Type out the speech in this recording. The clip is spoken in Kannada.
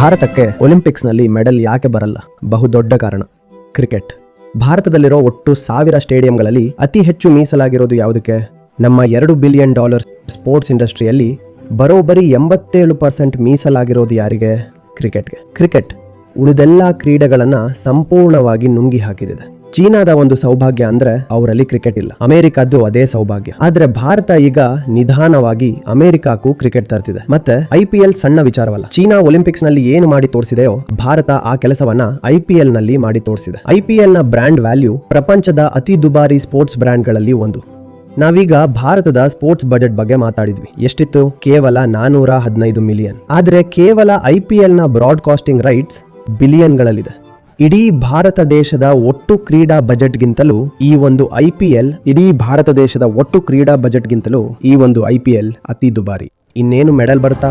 ಭಾರತಕ್ಕೆ ಒಲಿಂಪಿಕ್ಸ್ನಲ್ಲಿ ಮೆಡಲ್ ಯಾಕೆ ಬರಲ್ಲ? ಬಹುದೊಡ್ಡ ಕಾರಣ ಕ್ರಿಕೆಟ್. ಭಾರತದಲ್ಲಿರೋ ಒಟ್ಟು 1000 ಸ್ಟೇಡಿಯಂಗಳಲ್ಲಿ ಅತಿ ಹೆಚ್ಚು ಮೀಸಲಾಗಿರೋದು ಯಾವುದಕ್ಕೆ? ನಮ್ಮ $2 ಬಿಲಿಯನ್ ಸ್ಪೋರ್ಟ್ಸ್ ಇಂಡಸ್ಟ್ರಿಯಲ್ಲಿ ಬರೋಬ್ಬರಿ 87% ಮೀಸಲಾಗಿರೋದು ಯಾರಿಗೆ? ಕ್ರಿಕೆಟ್ಗೆ. ಕ್ರಿಕೆಟ್ ಉಳಿದೆಲ್ಲ ಕ್ರೀಡೆಗಳನ್ನು ಸಂಪೂರ್ಣವಾಗಿ ನುಂಗಿ ಹಾಕಿದೆ. ಚೀನಾದ ಒಂದು ಸೌಭಾಗ್ಯ ಅಂದ್ರೆ ಅವರಲ್ಲಿ ಕ್ರಿಕೆಟ್ ಇಲ್ಲ. ಅಮೆರಿಕದ್ದು ಅದೇ ಸೌಭಾಗ್ಯ. ಆದ್ರೆ ಭಾರತ ಈಗ ನಿಧಾನವಾಗಿ ಅಮೆರಿಕಕ್ಕೂ ಕ್ರಿಕೆಟ್ ತರ್ತಿದೆ. ಮತ್ತೆ IPL ಸಣ್ಣ ವಿಚಾರವಲ್ಲ. ಚೀನಾ ಒಲಿಂಪಿಕ್ಸ್ ನಲ್ಲಿ ಏನು ಮಾಡಿ ತೋರಿಸಿದೆಯೋ ಭಾರತ ಆ ಕೆಲಸವನ್ನ IPL ನಲ್ಲಿ ಮಾಡಿ ತೋರಿಸಿದೆ. IPL ನ ಬ್ರ್ಯಾಂಡ್ ವ್ಯಾಲ್ಯೂ ಪ್ರಪಂಚದ ಅತಿ ದುಬಾರಿ ಸ್ಪೋರ್ಟ್ಸ್ ಬ್ರ್ಯಾಂಡ್ ಗಳಲ್ಲಿ ಒಂದು. ನಾವೀಗ ಭಾರತದ ಸ್ಪೋರ್ಟ್ಸ್ ಬಜೆಟ್ ಬಗ್ಗೆ ಮಾತಾಡಿದ್ವಿ. ಎಷ್ಟಿತ್ತು? ಕೇವಲ 415 ಮಿಲಿಯನ್. ಆದ್ರೆ ಕೇವಲ IPL ನ ಬ್ರಾಡ್ಕಾಸ್ಟಿಂಗ್ ರೈಟ್ಸ್ ಬಿಲಿಯನ್ಗಳಲ್ಲಿದೆ. ಇಡೀ ಭಾರತ ದೇಶದ ಒಟ್ಟು ಕ್ರೀಡಾ ಬಜೆಟ್ಗಿಂತಲೂ ಈ ಒಂದು IPL ಅತಿ ದುಬಾರಿ. ಇನ್ನೇನು ಮೆಡಲ್ ಬರ್ತಾ?